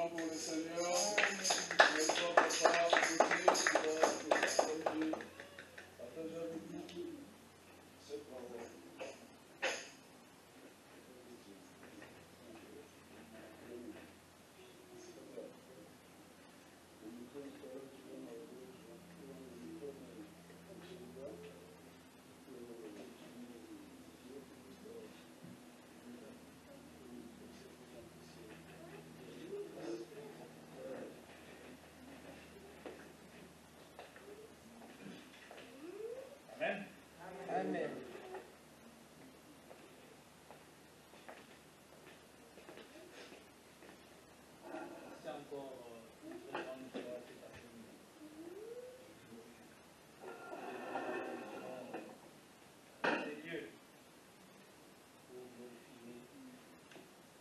chant pour le Seigneur. Bonsoir, papa, côté, partagez avec nous cette parole. Amen. Amen. C'est encore une très grande joie cet après-midi. C'est Dieu pour glorifier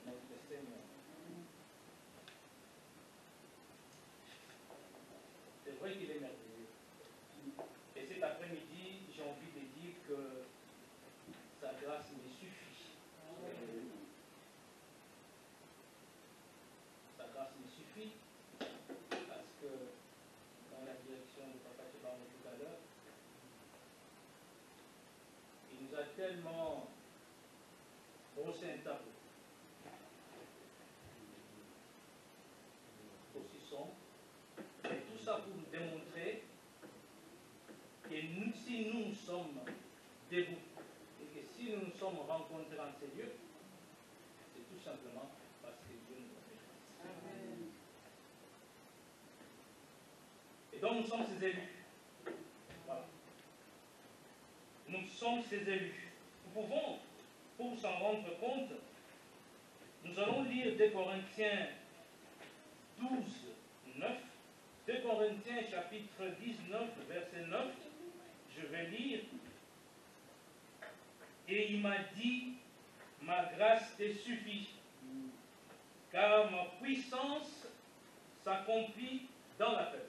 notre Seigneur. C'est vrai qu'il est merveilleux. Et cet après-midi, j'ai envie de dire que sa grâce me suffit. Sa grâce me suffit parce que dans la direction de Papa Tchébano tout à l'heure, il nous a tellement brossé un tableau aussi sombre. Et tout ça pour nous démontrer que nous, si nous sommes debout et que si nous nous sommes rencontrés dans ces lieux, c'est tout simplement parce que Dieu nous a fait grâce. Et donc nous sommes ses élus. Voilà. Nous sommes ses élus. Nous pouvons, pour s'en rendre compte, nous allons lire 2 Corinthiens 12, 9. 2 Corinthiens chapitre 19, verset 9. Je vais lire. Et il m'a dit, ma grâce te suffit, car ma puissance s'accomplit dans la faiblesse.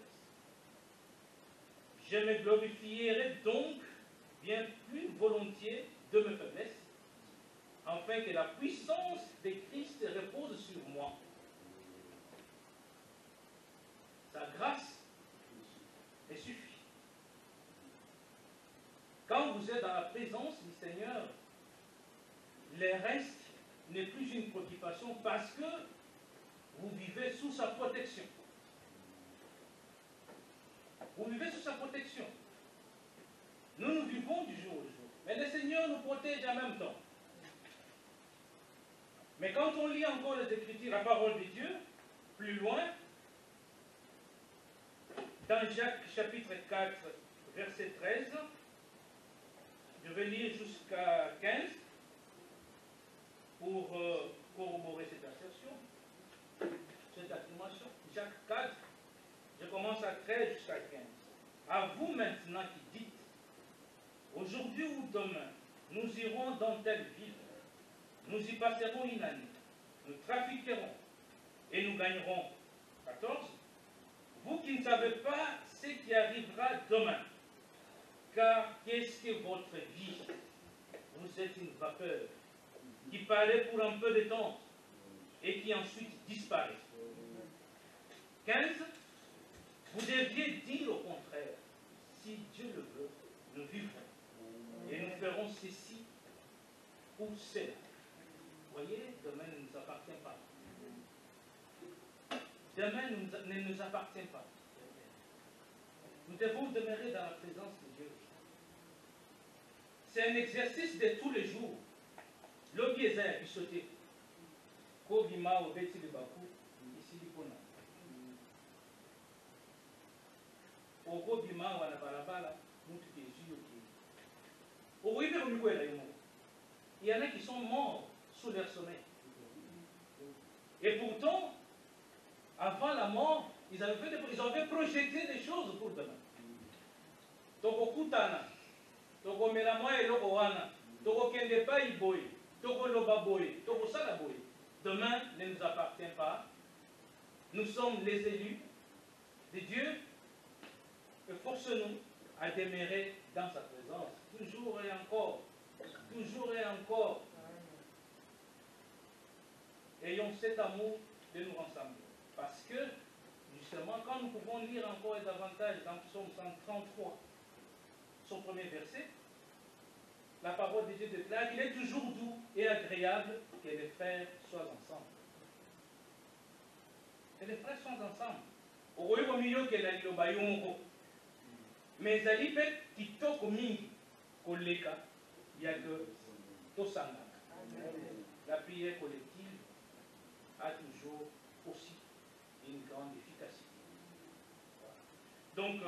Je me glorifierai donc bien plus volontiers de mes faiblesses, afin que la puissance de Christ repose sur moi. Sa grâce me suffit. Quand vous êtes dans la présence du Seigneur, le reste n'est plus une préoccupation parce que vous vivez sous sa protection. Vous vivez sous sa protection. Nous vivons du jour au jour. Mais le Seigneur nous protège en même temps. Mais quand on lit encore les Écritures, la parole de Dieu, plus loin, dans Jacques chapitre 4, verset 13, je vais lire jusqu'à 15 pour corroborer cette assertion, cette affirmation. Jacques 4, je commence à 13 jusqu'à 15. À vous maintenant qui dites, aujourd'hui ou demain, nous irons dans telle ville, nous y passerons une année, nous trafiquerons et nous gagnerons. 14. Vous qui ne savez pas ce qui arrivera demain, car qu'est-ce que votre vie? Vous êtes une vapeur qui paraît pour un peu de temps et qui ensuite disparaît. 15. Vous deviez dire au contraire, si Dieu le veut, nous vivrons et nous ferons ceci ou cela. Vous voyez, demain ne nous appartient pas. Demain ne nous appartient pas. Nous devons demeurer dans la présence de Dieu. C'est un exercice de tous les jours. L'obieza a bisoté. Kobima obeti de Bakou, ici l'Ipona. Okobima wana balabala, mutu kezu yoki. Okoyibe komikwela yomo. Il y en a qui sont morts sous leur sommeil. Et pourtant, avant la mort, ils avaient projeté des choses pour demain. Toko kutana, toko melamwa eloko wana, toko kende pa iboy, toko loba boy, toko sala boy. Demain ne nous appartient pas. Nous sommes les élus de Dieu. Et force-nous à demeurer dans sa présence, toujours et encore. Toujours et encore. Ayons cet amour de nous rassembler. Parce que, justement, quand nous pouvons lire encore davantage dans Psaume 133, son premier verset, la parole de Dieu déclare qu'il est toujours doux et agréable que les frères soient ensemble. Que les frères soient ensemble. Okoyeba miyo ke na liloba yongo. Mais ezali pe kitoko mingi koleka ya que tosangaka. La prière collective a toujours aussi une grande efficacité. Donc,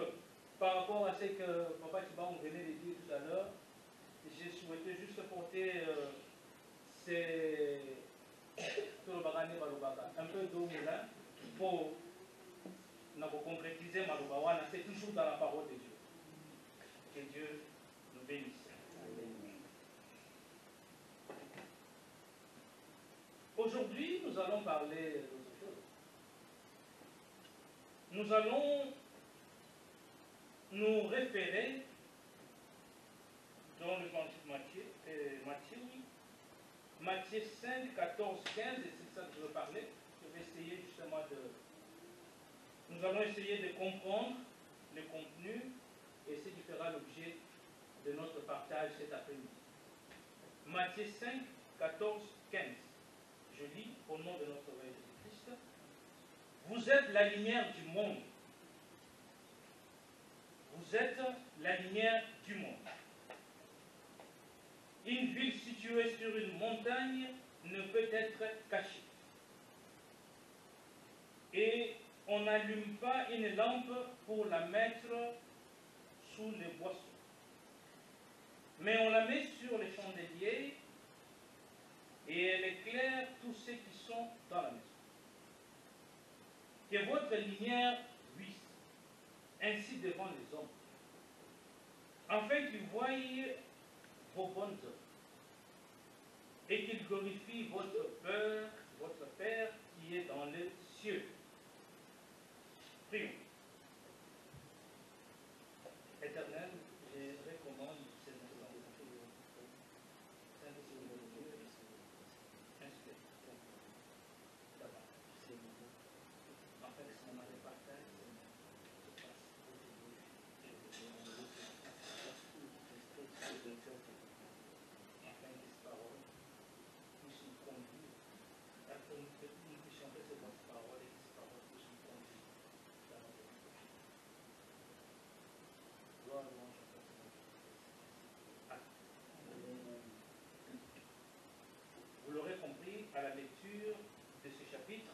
par rapport à ce que Papa Tibon venait de dire tout à l'heure, j'ai souhaité juste porter un peu d'eau là pour concrétiser Maloubawana. C'est toujours dans la parole de Dieu. Que Dieu nous bénisse. Aujourd'hui, nous allons parler d'autre chose. Nous allons nous référer dans l'évangile Matthieu 5, 14, 15, et c'est ça que je veux parler. Je vais essayer justement de... Nous allons essayer de comprendre le contenu et ce qui fera l'objet de notre partage cet après-midi. Matthieu 5, 14, 15. Je lis au nom de notre Seigneur Jésus-Christ. Vous êtes la lumière du monde. Vous êtes la lumière du monde. Une ville située sur une montagne ne peut être cachée. Et on n'allume pas une lampe pour la mettre sous les boissons. Mais on la met sur les chandeliers et elle éclaire tous ceux qui sont dans la maison. Que votre lumière luise ainsi devant les hommes, afin qu'ils voient vos bonnes œuvres et qu'ils glorifient votre Père qui est dans les cieux. Prions. Éternel, je recommande ces instants. Saint-Esprit de Dieu, inspire. D'abord, afin que ce moment de partage se passe aujourd'hui. Afin que ces paroles puissent nous conduire, afin que nous puissions recevoir ces paroles et que ces paroles puissent nous conduire dans notre vie. Gloire à l'ange. Vous l'aurez compris à la lecture de ce chapitre,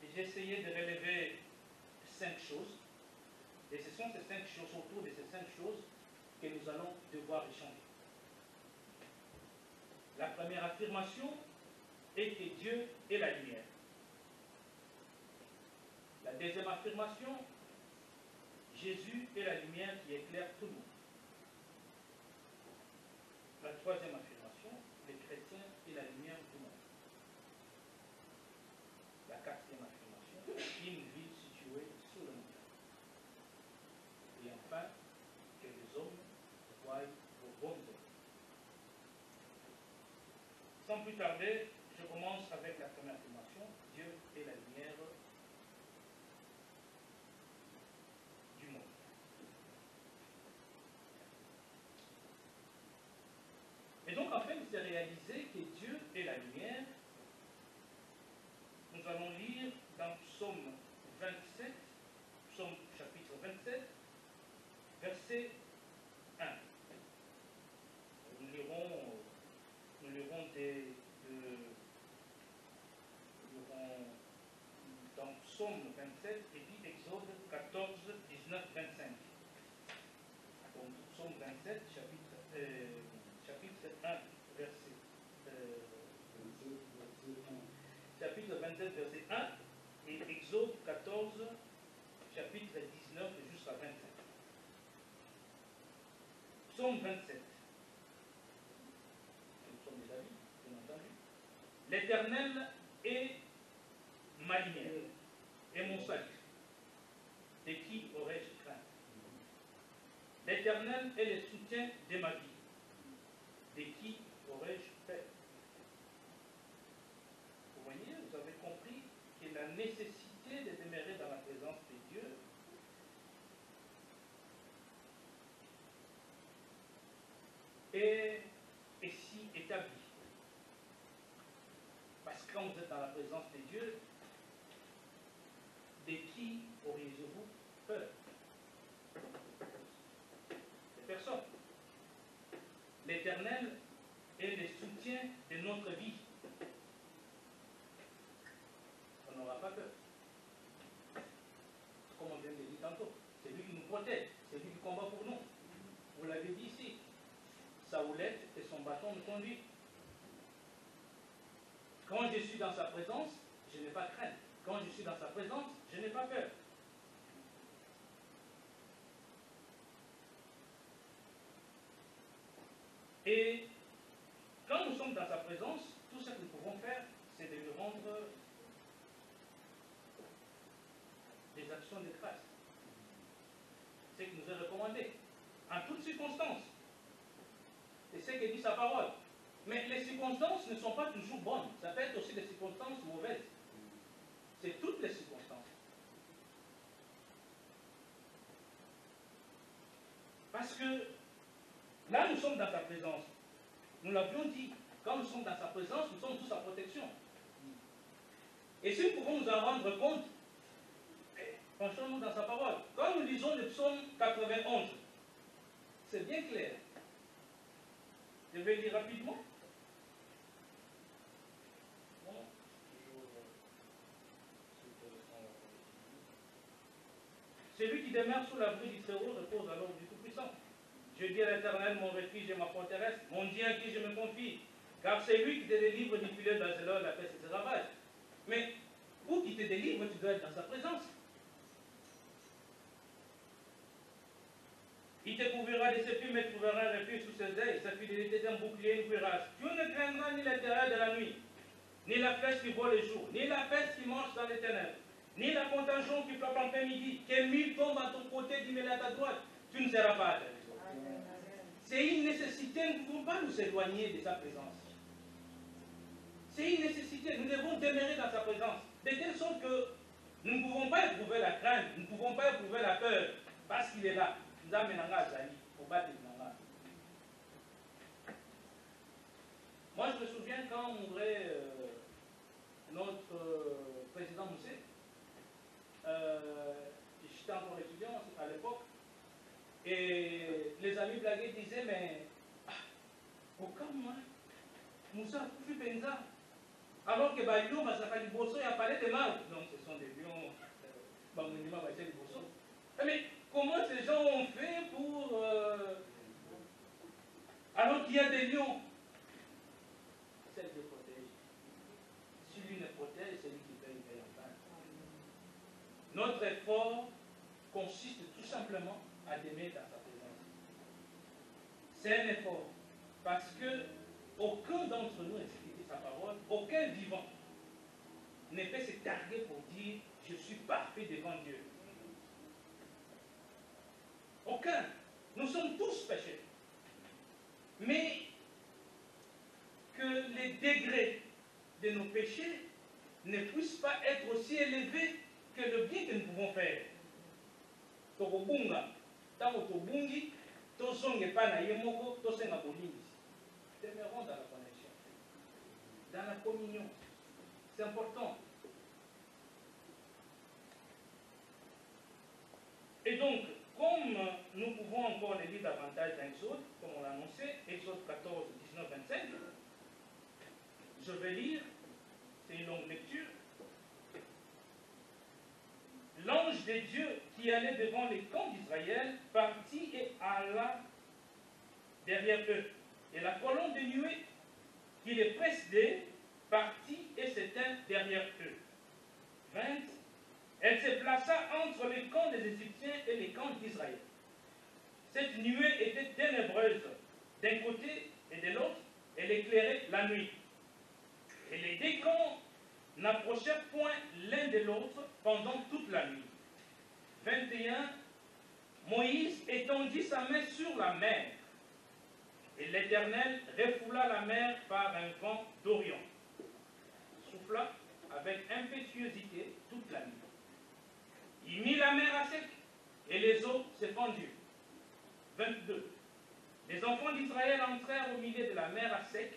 j'ai essayé de relever 5 choses, et ce sont ces 5 choses, autour de ces 5 choses, que nous allons devoir échanger. La première affirmation est que Dieu est la lumière. La deuxième affirmation, Jésus est la lumière qui éclaire tout le monde. La troisième affirmation, le chrétien est la lumière du monde. La quatrième affirmation, une ville située sur le montagne. Et enfin, que les hommes voient vos bonnes œuvres. Sans plus tarder, je commence avec la première affirmation. Dieu est la lumière du monde. Et donc, afin de se réaliser que Dieu est la lumière, nous allons lire dans Psaume 27, Psaume chapitre 27, verset 1. Nous lirons dans Psaume 27 et puis Exode 14, 19, 25. Donc, Psaume 27, chapitre 1, verset chapitre 27, verset 1, et Exode 14, chapitre 19 jusqu'à 25. Psaume 27. Nous sommes des amis, bien entendu. L'Éternel est ma lumière et mon salut. De qui aurais-je crainte? L'Éternel est le soutien de ma vie. De qui aurais-je peur? Vous voyez, vous avez quand vous êtes dans la présence de Dieu, de qui auriez-vous peur? De personne. L'Éternel est le soutien de notre vie. On n'aura pas peur. Comme on vient de le dire tantôt, c'est lui qui nous protège, c'est lui qui combat pour nous. Vous l'avez dit ici, sa houlette et son bâton me conduisent. Quand je suis dans sa présence, je n'ai pas crainte. Quand je suis dans sa présence, je n'ai pas peur. Et quand nous sommes dans sa présence, tout ce que nous pouvons faire, c'est de lui rendre des actions de grâce. C'est ce qui nous est recommandé, en toutes circonstances. C'est ce que dit sa parole. Mais les circonstances ne sont pas toujours bonnes. Ça peut être aussi des circonstances mauvaises. C'est toutes les circonstances. Parce que là, nous sommes dans sa présence. Nous l'avions dit, quand nous sommes dans sa présence, nous sommes sous sa protection. Et si nous pouvons nous en rendre compte, penchons-nous dans sa parole. Quand nous lisons le psaume 91, c'est bien clair. Je vais lire rapidement. Celui qui demeure sous l'abri du Très-Haut repose alors du Tout-Puissant. Je dis à l'Éternel, mon refuge et ma forteresse, mon Dieu à qui je me confie. Car c'est lui qui te délivre du filet de la la peste et ses ravages. Mais pour qu'il te délivre, tu dois être dans sa présence. Il te couvrira de ses plumes et trouvera un refuge sous ses ailes. Sa fidélité est un bouclier et une cuirasse. Tu ne craindras ni la terreur de la nuit, ni la flèche qui vole le jour, ni la peste qui marche dans les ténèbres, ni la contagion qui frappe en plein midi. Que 1000 tombent à ton côté, 10 000 à ta droite, tu ne seras pas atteint. C'est une nécessité, nous ne pouvons pas nous éloigner de sa présence. C'est une nécessité, nous devons demeurer dans sa présence. De telle sorte que nous ne pouvons pas éprouver la crainte, nous ne pouvons pas éprouver la peur, parce qu'il est là. Nous amenons à Zali, pour battre les nangas. Moi, je me souviens quand on ouvrait notre président Moussé, j'étais encore étudiant à l'époque, et les amis blagués disaient, mais pourquoi moi, Moussa a fait Benza, alors que Bayo, Masaka Liboso, il y a parlé de mal. Non, ce sont des lions, Bamounima, Baché Liboso. Mais comment ces gens ont fait pour... alors qu'il y a des lions, c'est de protéger. Si lui ne protège, c'est lui qui paye enfin. Notre effort consiste tout simplement à demeurer dans sa présence. C'est un effort. Parce que aucun d'entre nous, expliquer sa parole, aucun vivant ne peut se targuer pour dire je suis parfait devant Dieu. Aucun. Nous sommes tous pécheurs. Mais que les degrés de nos péchés ne puissent pas être aussi élevés que le bien que nous pouvons faire. Tokobunga, tango tobungi, tosonge pa na yemoko, tosenga bolingi. Demeurons dans la connexion, dans la communion. C'est important. Et donc, comme nous pouvons encore les lire davantage dans Exode, comme on l'a annoncé, Exode 14, 19, 25, je vais lire, c'est une longue lecture. L'ange de Dieu qui allait devant les camps d'Israël partit et alla derrière eux. Et la colonne de nuée qui les précédait partit et s'éteint derrière eux. 20. Elle se plaça entre les camps des Égyptiens et les camps d'Israël. Cette nuée était ténébreuse d'un côté et de l'autre, elle éclairait la nuit. Et les deux camps n'approchèrent point l'un de l'autre pendant toute la nuit. 21. Moïse étendit sa main sur la mer, et l'Éternel refoula la mer par un vent d'Orient, souffla avec impétuosité toute la nuit. Il mit la mer à sec, et les eaux se fendirent. 22. Les enfants d'Israël entrèrent au milieu de la mer à sec,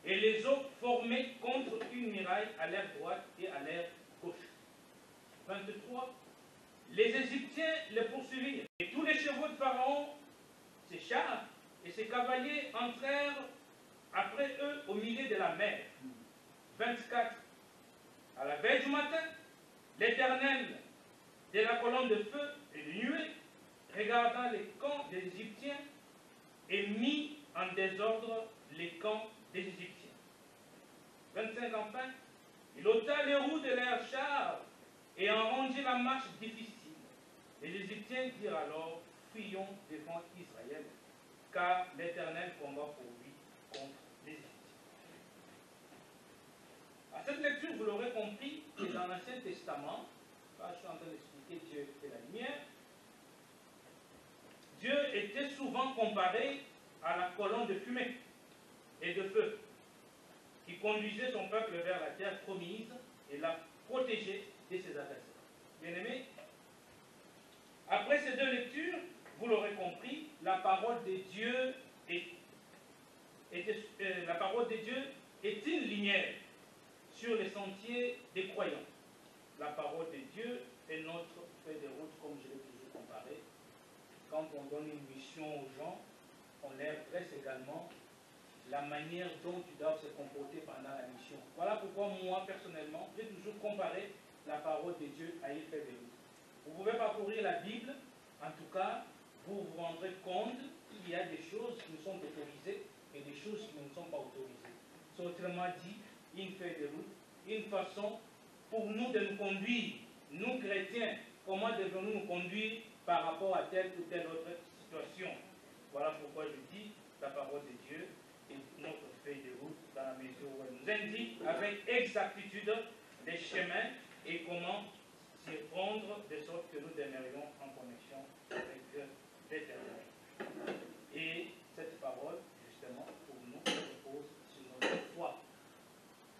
et les eaux formaient contre une muraille à l'air droite et à l'air gauche. 23. Les Égyptiens les poursuivirent, et tous les chevaux de Pharaon, ses chars et ses cavaliers entrèrent après eux au milieu de la mer. 24. À la veille du matin, l'Éternel, de la colonne de feu et de nuée, regardant les camps des Égyptiens, et mit en désordre les camps des Égyptiens. 25 enfin, il ôta les roues de leurs chars et en rendit la marche difficile. Les Égyptiens dirent alors, fuyons devant Israël, car l'Éternel combat pour lui contre les Égyptiens. À cette lecture, vous l'aurez compris, que dans l'Ancien Testament, là je suis en train d'expliquer Dieu et la lumière, Dieu était souvent comparé à la colonne de fumée et de feu qui conduisait son peuple vers la terre promise et la protégeait de ses adversaires. Bien-aimés, après ces deux lectures, vous l'aurez compris, la parole de Dieu est une lumière sur les sentiers des croyants. La parole de Dieu est notre feuille de route, comme je l'ai toujours comparé. Quand on donne une mission aux gens, on leur presse également la manière dont tu dois se comporter pendant la mission. Voilà pourquoi moi, personnellement, j'ai toujours comparé la parole de Dieu à une feuille de route. Vous pouvez parcourir la Bible, en tout cas, vous vous rendrez compte qu'il y a des choses qui nous sont autorisées et des choses qui ne sont pas autorisées. C'est autrement dit, une feuille de route, une façon pour nous de nous conduire, nous chrétiens, comment devons-nous nous conduire par rapport à telle ou telle autre situation. Voilà pourquoi je dis la parole de Dieu est notre feuille de route dans la mesure où elle nous indique avec exactitude les chemins et comment s'y rendre de sorte que nous demeurions en connexion avec l'Éternel. Et cette parole, justement, pour nous, repose sur notre foi.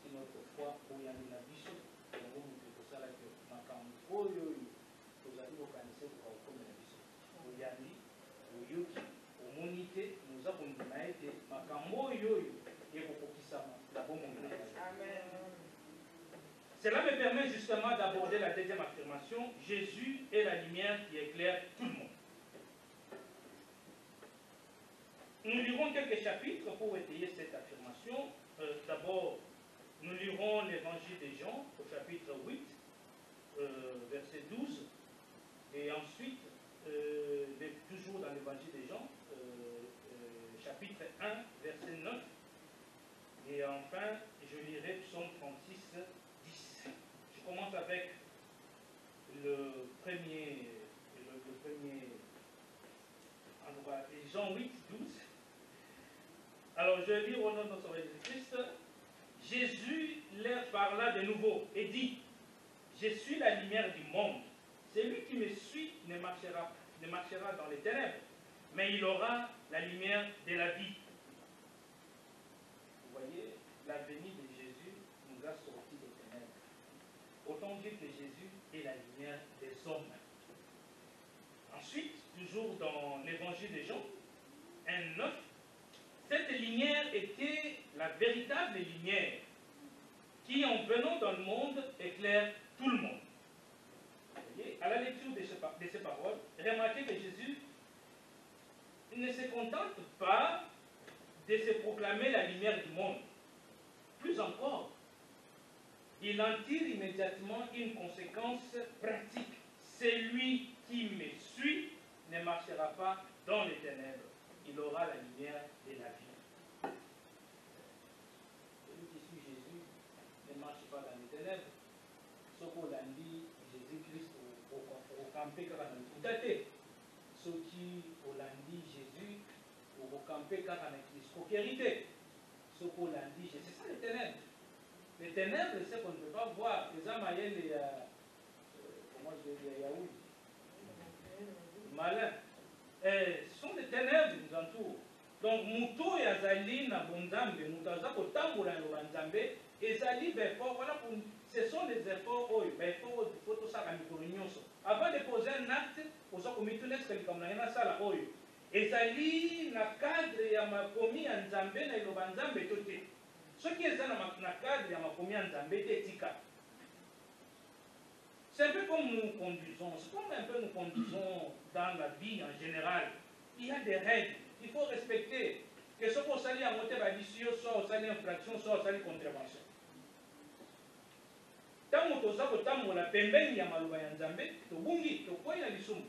Sur notre foi, où il y a une abysse, et vous nous dites ça là que maintenant, vous allez vous connaître comme une abysse. Vous y allez, vous y allez, vous monitez, nous avons une maïté, makambo yoyo, et vous kokisama, la bonne monnaie. Amen. Cela me permet justement d'aborder la deuxième affirmation. Jésus est la lumière qui éclaire tout le monde. Nous lirons quelques chapitres pour étayer cette affirmation. D'abord, nous lirons l'évangile de Jean au chapitre 8, verset 12. Et ensuite, toujours dans l'évangile de Jean, chapitre 1, verset 9. Et enfin, je lirai Psaume 36, 10. Je commence avec le premier endroit, Jean 8, 12. Alors, je lis au nom de notre Jésus-Christ. Jésus leur parla de nouveau et dit, je suis la lumière du monde. Celui qui me suit ne marchera dans les ténèbres, mais il aura la lumière de la vie. Vous voyez, la venue de Jésus nous a sortis des ténèbres. Autant dire que Jésus est la lumière des hommes. Ensuite, toujours dans l'évangile de Jean, 1,9, cette lumière était la véritable lumière qui, en venant dans le monde, éclaire tout le monde. Vous voyez, à la lecture de ces paroles, remarquez que Jésus ne se contente pas de se proclamer la lumière du monde. Plus encore, il en tire immédiatement une conséquence pratique. Celui qui me suit ne marchera pas dans les ténèbres. Il aura la lumière de la vie. Celui qui suit Jésus ne marche pas dans les ténèbres. Ce qu'on a dit, Jésus-Christ au campé car on a tout tâté. Ce qui a dit Jésus au campé car on a escroquerité. Ce qu'on a dit, c'est ça les ténèbres. Les ténèbres, c'est qu'on ne peut pas voir. Les amayens, comment je vais dire, Yaoui, malin. Ce sont des ténèbres qui nous entourent. Donc, Mouto et Azali, Nabonzambe, Moutaza, Kotamboula, Nzambe, Ezali, Befort, voilà, ce sont des efforts, Befort, il faut tout ça, avant de poser un acte, pour ça, comme tout n'est comme la sala, Ezali, na cadre, ya makomi, Nzambe, na Ilobanzambe, tout. Ce qui est dans le cadre, il y a combien d'éthique. C'est un peu comme nous conduisons, c'est comme un peu nous conduisons dans la vie en général. Il y a des règles, il faut respecter. Que ce qu'on s'allie en moteur addition, soit au sali infraction, soit au sali contravention. Tant que tu as tant que la pembeni ya maluba ya nzambe, to bungi, to koya lisumu.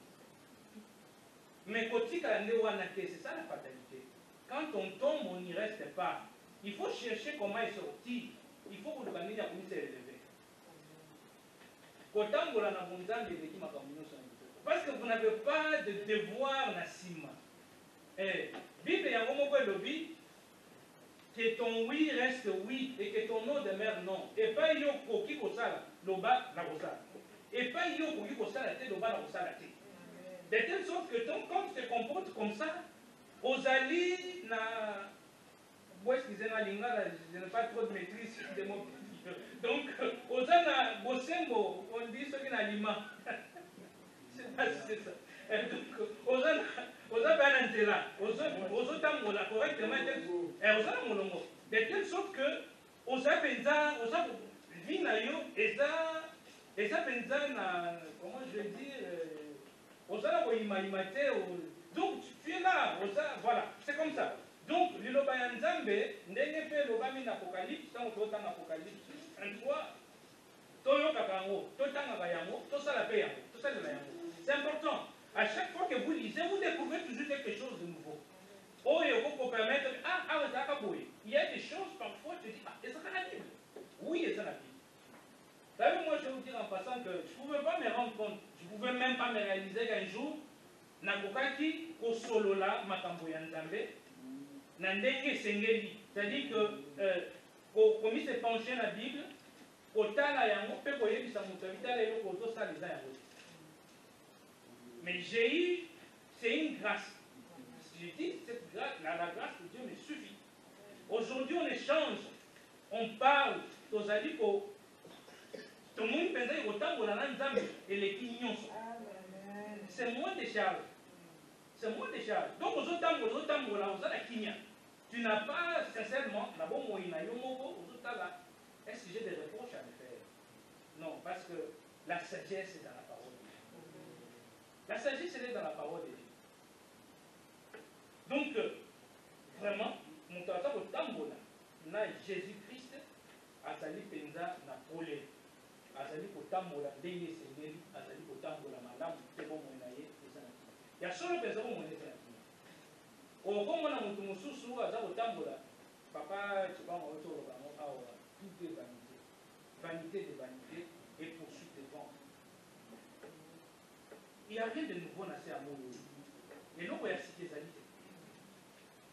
Mais kotika la ndewana ke, c'est ça la fatalité. Quand on tombe, on n'y reste pas. Il faut chercher comment y sortir. Il faut que le candidat puisse s'élever. Parce que vous n'avez pas de devoir nassima. Bible y a un mot lobby que ton oui reste oui et que ton non demeure non. Et pas yo koki kosala loba la kosala. Et pas yo koki kosala te loba la kosala te. De telle sorte que quand tu te comportes comme ça, aux alliés na je n'ai pas trop de maîtrise des mots. Donc, aux ana bosembo, on dit ce qui n'a lima. C'est pas si c'est ça. Donc, aux ana aux otambola correctement, aux ana molongo. De telle sorte que, aux apenza, vinayo, et ça penza na, comment je vais dire, aux ana imate, donc tu es là, voilà, c'est comme ça. Donc, liloba ya nzambe, ndenge pe lobami na apocalypse, tant que tu apocalypse, en toi, toyokaka yango, totangaka yango, tosala pe yango, tosalela yango. C'est important. À chaque fois que vous lisez, vous découvrez toujours quelque chose de nouveau. Oh, il faut permettre, il y a des choses, parfois, tu dis, est-ce que c'est la Bible? Oui, c'est la Bible. Vous savez, moi, je vais vous dire en passant que je ne pouvais pas me rendre compte, je ne pouvais même pas me réaliser qu'un jour, nakokaki kosolola makambo ya nzambe, c'est-à-dire que comme il s'est penché dans la Bible, mais j'ai eu, c'est une grâce. J'ai dit, cette grâce, la grâce de Dieu me suffit. Aujourd'hui, on échange, on parle, aux alliés, tout le monde pensait autant pour la nzambe et les quignons. C'est moins de charge. C'est moins de charge. Donc, aux autres, aux quignons. Tu n'as pas, sincèrement, un sujet de reproche à me faire. Non, parce que la sagesse est dans la parole de Dieu. La sagesse, elle est dans la parole de Dieu. Donc, vraiment, mon tata au tambola, na Jésus-Christ, azali penza na pole, azali au tambola, ndenge sengeli, azali au tambola, malamu, tebo moinaye, il y a solo penza au moinaye. Au moment où on a sous azali au tambola, papa, tu vas me retourner à tout est vanité. Vanité de vanité et poursuite de vent. Il n'y a rien de nouveau dans ces amours. Et l'autre, il y a sécurité.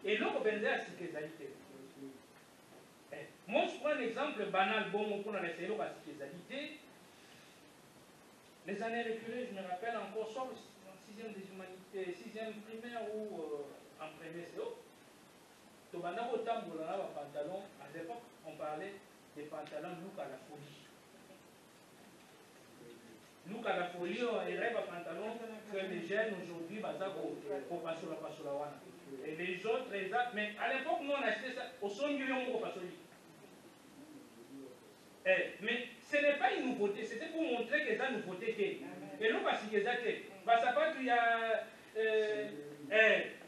Et l'autre, il y a sécurité. Moi, je prends un exemple banal, bon, pour essayer de la sécurité. Les années reculées, je me rappelle encore, soit en 6e des humanités, 6e primaire ou en premier CO. Tobanda au tambour, on a un pantalon. À l'époque, on parlait des pantalons look à la folie. Look à la folie, il rêve à pantalon que les jeunes aujourd'hui, pour passer la wana. Et les autres, mais à l'époque, nous on achetait ça au son du lion au pasoli. Mais ce n'est pas une nouveauté, c'était pour montrer que c'est une nouveauté. Et nous, parce que c'est ça pas qu'il y a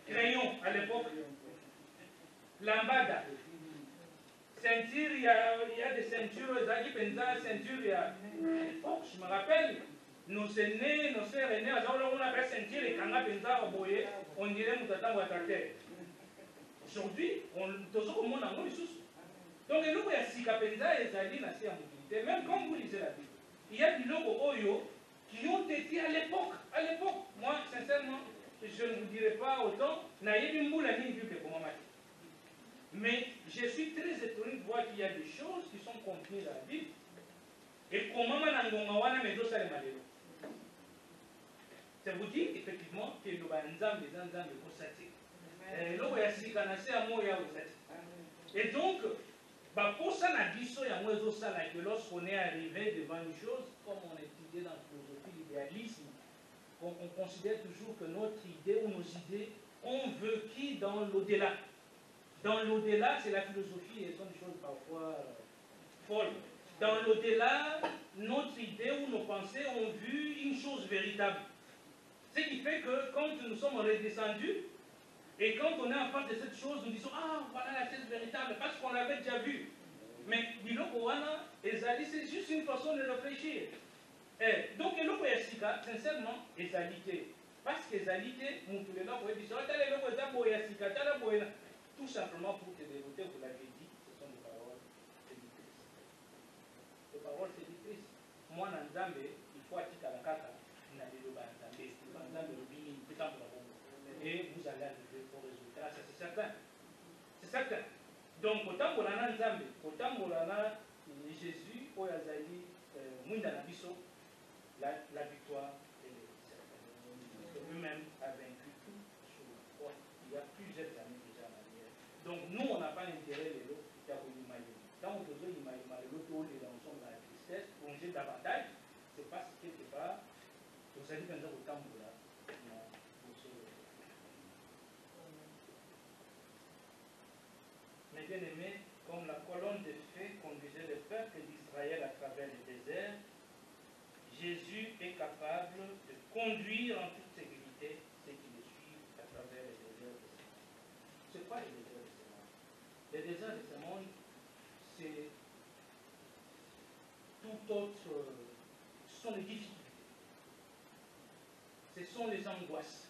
crayon à l'époque, lambada. Ceinture, il y a des ceintures, ceinture, il y a. Oh, je me rappelle, nos aînés, nos sœurs aînés, on avait ceinture et quand on dirait Moutatango à tracteur. Aujourd'hui, on doit au monde en haut, donc, nous, il y a Sikapenza et Zali, la mobilité. Même quand vous lisez la Bible, il y a des logos Oyo qui ont été à l'époque. À l'époque, moi, sincèrement, je ne vous dirai pas autant, mais je suis très étonné de voir qu'il y a des choses qui sont contenues dans la Bible. Et comment ça vous dit effectivement que le banzam des anzam est constaté. Et donc, pour ça, que lorsqu'on est arrivé devant une chose, comme on étudiait dans la philosophie, l'idéalisme, on considère toujours que notre idée ou nos idées ont vécu dans l'au-delà. Dans l'au-delà, c'est la philosophie et ce sont des choses parfois folles. Dans l'au-delà, notre idée ou nos pensées ont vu une chose véritable. Ce qui fait que quand nous sommes redescendus, et quand on est en face de cette chose, nous disons, ah, voilà la chose véritable, parce qu'on l'avait déjà vue. Mais biloko wana, ezali, c'est juste une façon de réfléchir. Donc, eloko ya sika, sincèrement, ezalité. Parce qu'ezalité, mutulela boye biso, tala eloko eza boye ya sika, tala boye na. Tout simplement pour te dévoter, vous l'avez dit, ce sont des paroles séductrices. Des paroles séductrices. Moi, dans Nzambe, il faut atika la kaka, na liloba Nzambe, Nzambe lobini, peut-être pour la bombe. Et vous allez arriver au résultat, ça c'est certain. C'est certain. Donc, autant pour la Nzambe, autant pour la Jésus, au Yazali, Mouinda Nabiso, la victoire est certaine. Lui-même a vaincu tout sur la croix. Il y a plusieurs années déjà en arrière. Donc, nous, on n'a pas intérêt les lots qui ont imaginer. Quand on veut imaginer les lots, les gens sont dans la tristesse, plonger davantage, c'est parce que quelque part, vous allez venir au temps là. Mais bien aimé, comme la colonne de feu conduisait le peuple d'Israël à travers le désert, Jésus est capable de conduire en toute sécurité ceux qui le suivent à travers le désert de ce monde. C'est quoi le désert de ce monde? Le désert de ce monde, c'est tout autre, ce sont les difficultés, ce sont les angoisses,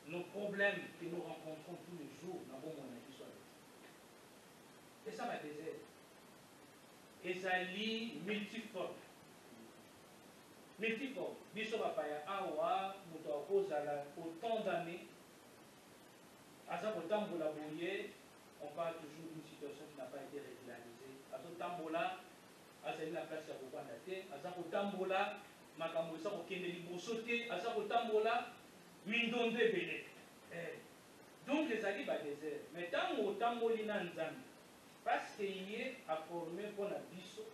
nos problèmes que nous rencontrons tous les jours dans mon monde. Et ça va désert. Ezali multiforme. Multiforme. Biso bapaya awa, moto akozala autant d'années. Asa kotambola boye, on parle toujours d'une situation qui n'a pas été régularisée. Asa kotambola, azali la place ya kokwanda te. Asa kotambola, makambo esa kokende liboso te. Asa kotambola, mindondo ebele. Donc ezali ba désert. Mais tant otamboli na Nzambe, parce qu'il est à former pour la biso,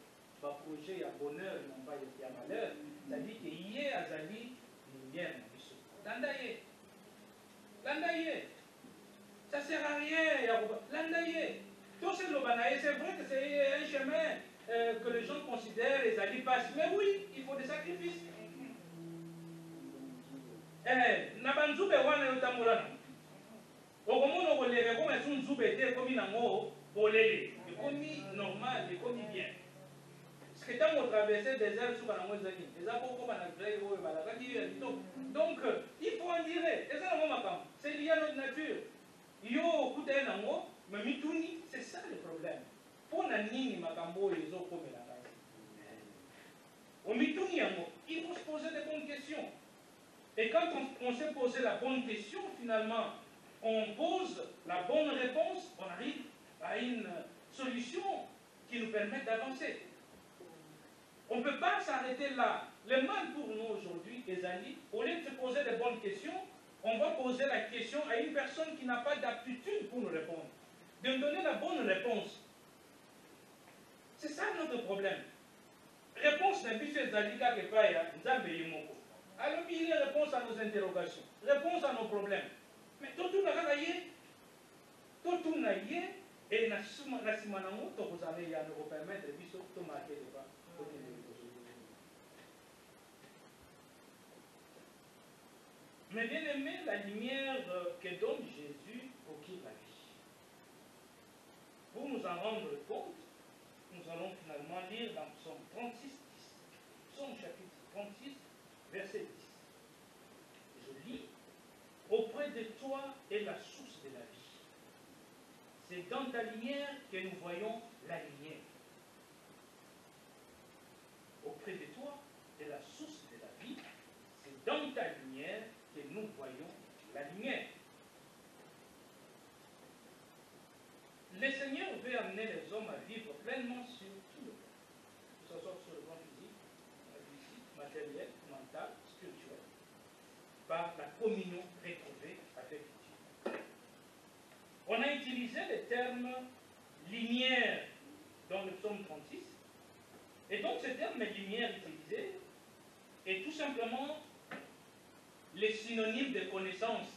un projet à bonheur et non pas à malheur, c'est-à-dire qu'il est à Zali, lumière dans biso. Landaye. Landaye. Ça ne sert à rien. Landaye. Tout ce que c'est vrai que c'est un chemin que les gens considèrent les alliés passent. Mais oui, il faut des sacrifices. Nabanzube wana yotamulana. Okomono kolere comme un zube était comme une amour. Bolele, il commis normal, il commis bien. Parce que quand on traversait des airs sous la moitié, les apôtres comme donc, il faut en dire, c'est lié à notre nature. Yo, écoutez, mais mituni, c'est ça le problème. Pour nani, makambo, ils ont comme la base. Au mituni, il faut se poser des bonnes questions. Et quand on s'est posé la bonne question, finalement, on pose la bonne réponse, on arrive à une solution qui nous permet d'avancer. On ne peut pas s'arrêter là. Le mal pour nous aujourd'hui, les amis, au lieu de se poser de bonnes questions, on va poser la question à une personne qui n'a pas d'aptitude pour nous répondre. De nous donner la bonne réponse. C'est ça notre problème. Réponse d'un biche zalika que paya, nzambe yimoko. Alors il y a réponse à nos interrogations, réponse à nos problèmes. Mais tout n'a pas yé. Tout n'a yé. Et la simanamo, to vous avez à nous permettre de biso to marquer le pas. Mais bien aimé, la lumière que donne Jésus procure la vie. Pour nous en rendre compte, nous allons finalement lire dans Psaume 36, 10. Psaume chapitre 36, verset 10. Je lis, auprès de toi est la source de la vie. C'est dans ta lumière que nous voyons la lumière. Auprès de toi est la source de la vie. C'est dans ta lumière que nous voyons la lumière. Le Seigneur veut amener les hommes à vivre pleinement sur tout le plan. Que ce soit sur le plan physique, matériel, mental, spirituel. Par la communion retrouvée avec Dieu. On a utilisé le terme lumière dans le psaume 36. Et donc ce terme lumière utilisé est tout simplement le synonyme de connaissance.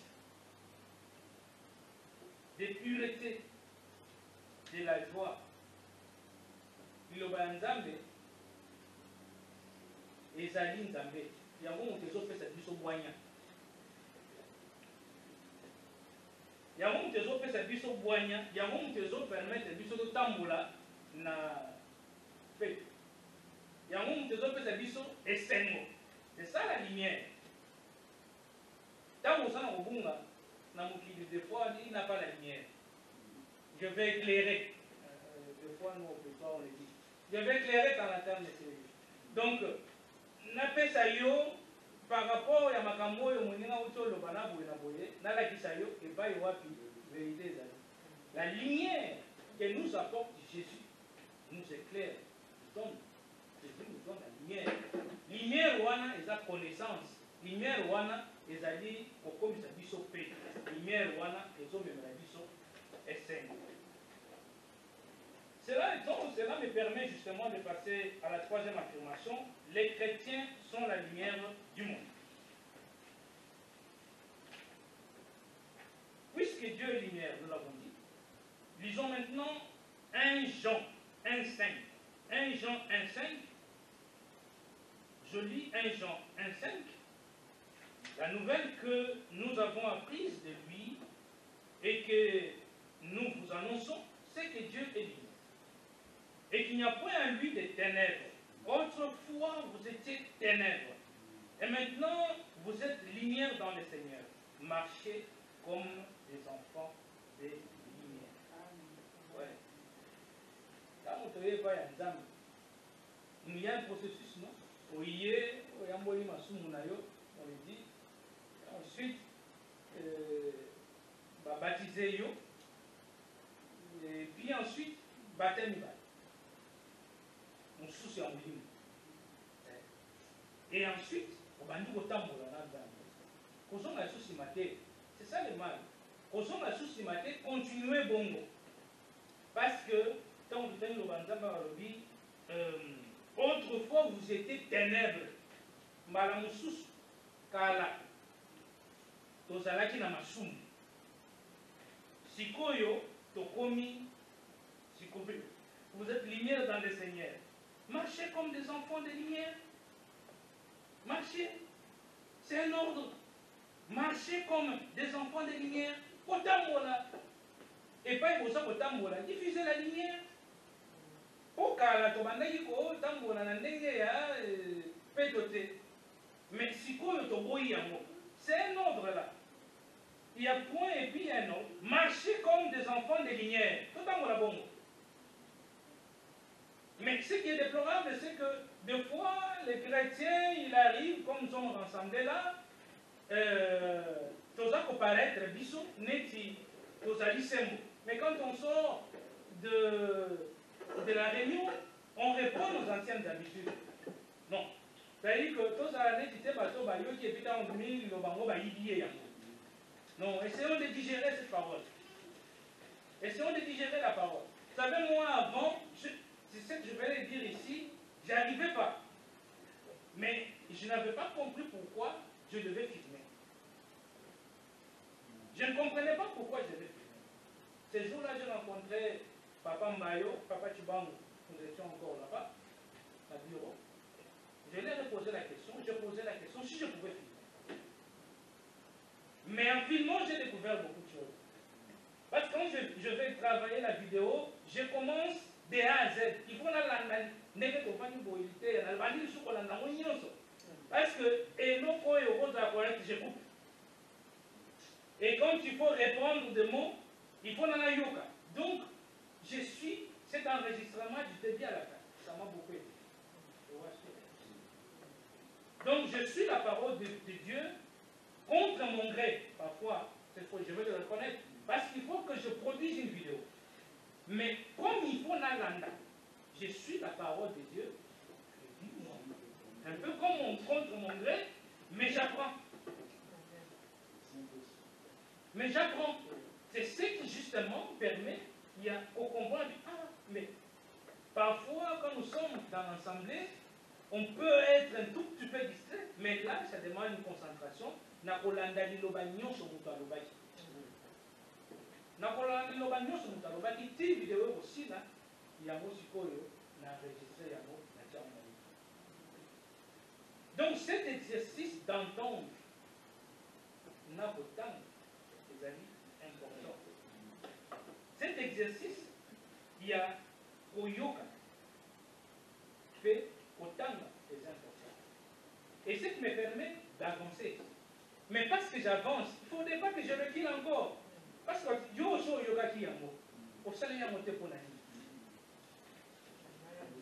Depuis pureté, de la joie. Liloba Nzambe, ezali Nzambe. Yango moto ezopesa biso bwanya. Yango moto ezopesa biso bwanya, yango moto ezopermettre biso totambola na fête. Yango moto ezopesa biso esengo. C'est ça la lumière. Tant que ça n'a pas na mokili, des fois il n'a pas la lumière. Je vais éclairer. Des fois nous on le dit. Je vais éclairer dans la terre de Dieu. Donc, napesa yo par rapport à makambo yo moninga utolo bana boye na boye, na la kisayo et ba yo wapi vérité ezali. La lumière que nous apporte Jésus nous éclaire. Jésus nous donne la lumière. Lumière wana eza connaissance. Lumière wana ezali okomisa biso pe. Lumière wana ezomemela biso esengo. Cela me permet justement de passer à la troisième affirmation. Les chrétiens sont la lumière du monde. Puisque Dieu est lumière, nous l'avons dit, lisons maintenant 1 Jean 1,5. 1 Jean 1,5. Je lis 1 Jean 1,5. La nouvelle que nous avons apprise de lui et que nous vous annonçons, c'est que Dieu est lumière. Et qu'il n'y a point en lui des ténèbres. Autrefois, vous étiez ténèbres. Et maintenant, vous êtes lumière dans le Seigneur. Marchez comme des enfants de lumière. Ouais. Là, vous ne trouvez pas il y a un processus, non? On le dit. Ensuite, baptiser yo. Et puis ensuite, baptême. On soucie en ligne. Et ensuite, on va nous retambola dans la souci maté. C'est ça le mal. Causons la souci maté, continuez bongo. Parce que, quand vous tenez le banzamba autrefois vous étiez ténèbres. Malamoussous, kala. Tozalaki na masumu. Sikoyo, tokomi, sikobi. Vous êtes lumière dans le Seigneur. Marchez comme des enfants de lumière. Marchez. C'est un ordre. Marchez comme des enfants de lumière. Potambola. Et pas pour ça, potambola. Diffusez la lumière. Okala, tobandaki ko tambola na ndenge ya pédoté. Mais si quoi c'est un ordre là. Il y a point et puis il y a un ordre. Marchez comme des enfants de lumière. Totambola bon. Mais ce qui est déplorable, c'est que des fois, les chrétiens, ils arrivent, comme nous sommes rassemblés là, tous à paraître, bisous, neti, tous à l'issembo. Mais quand on sort de la réunion, on répond aux anciennes habitudes. Non. C'est-à-dire que tous à neti, c'est pas tout, qui est putain en 2000, le bango, non, essayons de digérer cette parole. Essayons de digérer la parole. Vous savez, moi, avant, c'est ce que je vais le dire ici, je n'arrivais pas. Mais je n'avais pas compris pourquoi je devais filmer. Je ne comprenais pas pourquoi je devais filmer. Ce jour-là, j'ai rencontré Papa Mbayo, Papa Chibango, nous étions encore là-bas, à bureau. Je lui ai posé la question, j'ai posé la question si je pouvais filmer. Mais en filmant, j'ai découvert beaucoup de choses. Parce que quand je vais travailler la vidéo, je commence de A à Z. Il faut parce que je coupe. Et quand il faut répondre des mots, il faut nana yoka. Donc, je suis cet enregistrement du début à la fin. Ça m'a beaucoup aidé. Donc, je suis la parole de Dieu contre mon gré. Parfois, cette fois, je vais le reconnaître. Parce qu'il faut que je produise une vidéo. Mais comme il faut l'alanda, je suis la parole de Dieu. Un peu comme contre mon gré, mais j'apprends. Mais j'apprends. C'est ce qui justement permet, il y a au comprendre, ah, mais parfois quand nous sommes dans l'assemblée, on peut être un tout petit peu distrait, mais là, ça demande une concentration. Nakolanda liloba nyonso mutu alobaki. Nakolanda liloba nyonso moto alobaki ti video ekosila yango sikoyo na enregistré yango na tia yango. Donc cet exercice d'entendre na kotanga ezali important. Cet exercice il y a koyoka fait kotanga est important. Et ce qui me permet d'avancer. Mais parce que j'avance, il ne faudrait pas que je recule encore. Parce que yo so yoga ki yango. Osala yango te pona ni.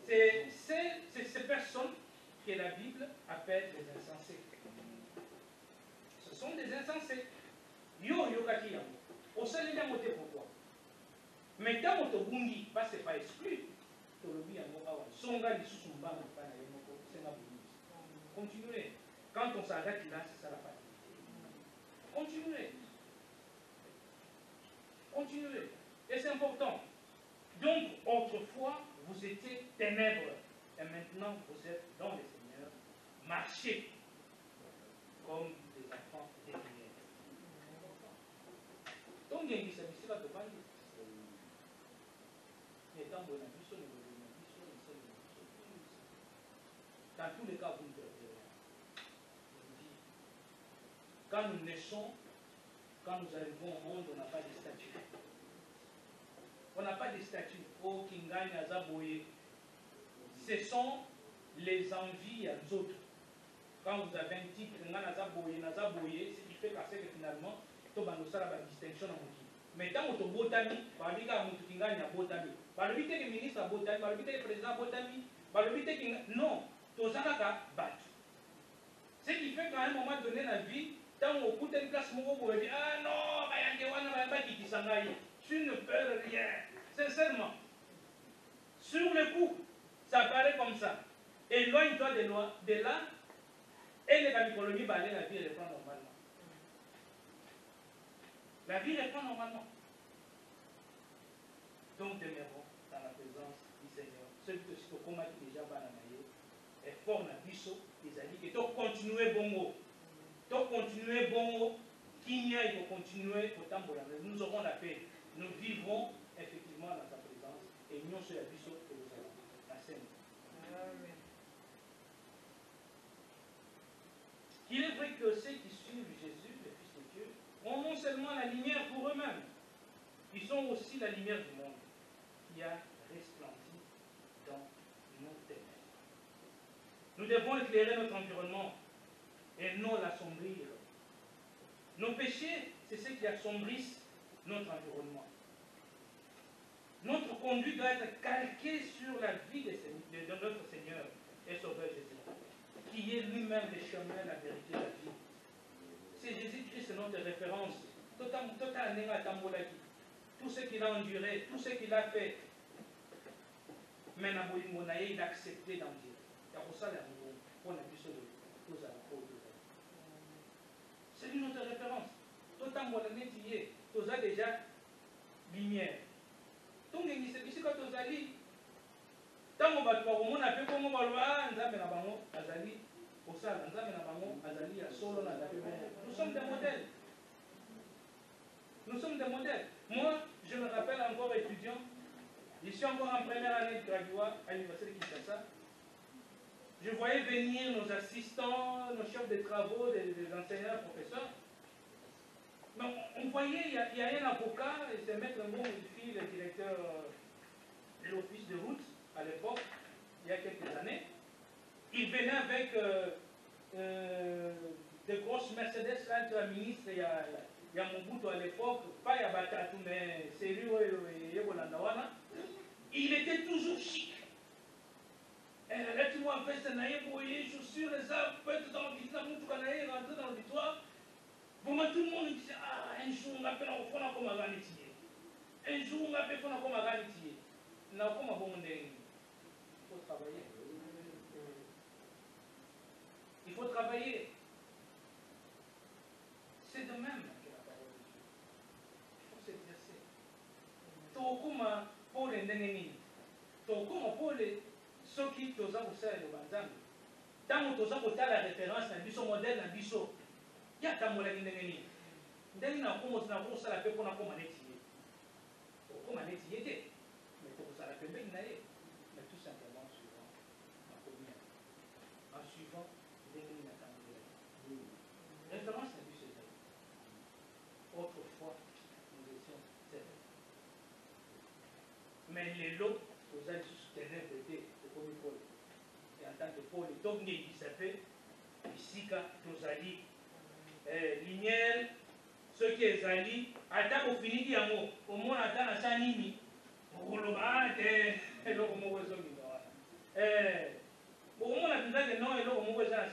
C'est ces personnes que la Bible appelle les insensés. Ce sont des insensés. Yo yoga ki yango. Osala yango te pourquoi? Mais tant que tu bungi, parce que c'est pas exclu. Tu le dis yango awa. Songa li susumba na pa na yemoko. C'est ma bungi. Continuez. Quand on s'arrête là, c'est ça la partie. Continuez. Continuez. Et c'est important. Donc, autrefois, vous étiez ténèbres. Et maintenant, vous êtes dans le Seigneur. Marchez comme des enfants des lumières. Donc, il y a une ici là devant nous. Dans tous les cas, vous ne perdez rien. Quand nous naissons, quand nous arrivons au monde, on n'a pas de statut. On n'a pas de statut. Oh, Kingagne, Azaboye. Ce sont les envies aux autres. Quand vous avez un titre, Azaboye, Nazaboye, ce qui fait que finalement, tu as une distinction dans mon titre. Mais tant que tu as botami, par le cas où tu as botami, par le but que le ministre a botami, par le but que le président a botami, par le but que non, tu as battu. Ce qui fait qu'à un moment donné dans la vie, tant qu'on coûte une place, on va dire ah non, tu ne peux rien. Sincèrement, sur le coup, ça paraît comme ça. Éloigne-toi de là, et les gamicologies, la vie reprend normalement. La vie reprend normalement. Donc, demeurons dans la présence du Seigneur. Celui que ce que combat déjà bananaye est fort dans biso, ils ont dit que tu continuer bongo. Tu continuer bongo, Kinya, il faut continuer au tambour. Nous aurons la paix. Nous vivrons effectivement dans sa présence et nous sommes la biso que nous avons. La scène. Il est vrai que ceux qui suivent Jésus, le Fils de Dieu, ont non seulement la lumière pour eux-mêmes, ils sont aussi la lumière du monde qui a resplendi dans nos ténèbres. Nous devons éclairer notre environnement et non l'assombrir. Nos péchés, c'est ce qui assombrissent notre environnement. Notre conduite doit être calquée sur la vie de notre Seigneur et Sauveur Jésus, qui est lui-même le chemin, la vérité, la vie. C'est Jésus-Christ notre référence. Tout ce qu'il a enduré, tout ce qu'il a fait, maintenant il a accepté d'endurer. C'est lui notre référence. Tu as déjà lumière. Donc, ici quand tu as dit, tant que tu as fait comme nous sommes des modèles. Nous sommes des modèles. Moi, je me rappelle encore étudiant, je suis encore en première année de graduat à l'université de Kinshasa. Je voyais venir nos assistants, nos chefs de travaux, des enseignants, professeurs. Mais on voyait, il y a un avocat, c'est Maître Moumoudfi, le directeur de l'office de route à l'époque, il y a quelques années. Il venait avec de grosses Mercedes, quand un ministre, il y a Mobutu à l'époque, pas il y a Batatou, mais c'est lui, il était toujours chic. Là, tu vois, veste naïe, chaussures, les arbres, peut-être dans l'auditoire, rentrer dans l'auditoire. Bon, tout le monde disait, ah, un jour, on appelle au fond, on a comme un ganitier. Un jour, on appelle au fond, comme un ganitier. On a comme un bon monde. Il faut travailler. Il faut travailler. C'est de même que la parole de Dieu. Il faut s'exercer. Tokuma pour les nénénis. Tokuma pour les ceux qui toza kosala le banzambe. Tant que toza kotala la référence na biso modèle na biso. Ya tambola ndenge nini. Ndenge na komo na kosala pe pona koma neti. Mais les lots, vous allez soutenir côté comme Paul. Et en tant que Paul, donc il s'appelle ici quand nous allons lumière, ceux qui est allés, attends au fini d'y au moins attends à Sanimi. Au moins la vida que non et l'eau au ça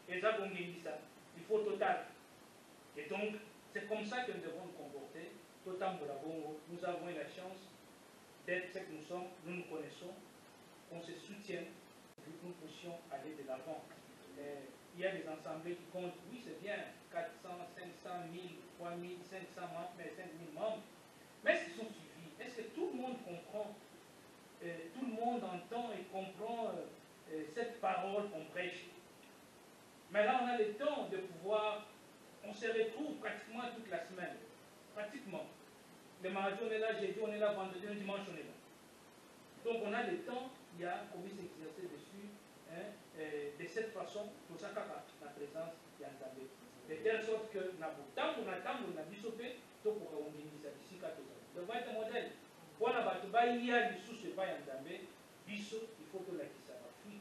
et ça comme il faut total. Et donc c'est comme ça que nous devons nous comporter. Total nous avons la chance d'être ce que nous sommes, nous nous connaissons, qu'on se soutienne, que nous puissions aller de l'avant. Il y a des assemblées qui comptent, oui c'est bien, 400, 500, 1000, 3000, 500 membres, mais 5000 membres. Mais est-ce qu'ils sont suivis? Est-ce que tout le monde comprend, tout le monde entend et comprend cette parole qu'on prêche? Mais là on a le temps de pouvoir, on se retrouve pratiquement toute la semaine. Pratiquement. Le mardi on est là, jeudi on est là, vendredi, le dimanche on est là. Donc on a le temps, il y a comment s'exercer dessus. De cette façon, tout ça, la présence est entendue. De telle sorte que, on a bisopé, tout pour qu'on bénisse ici, ça devrait être un modèle. Pour la bataille, il y a des sous-se pas entendus, biso, il faut que la qui ça va fuir.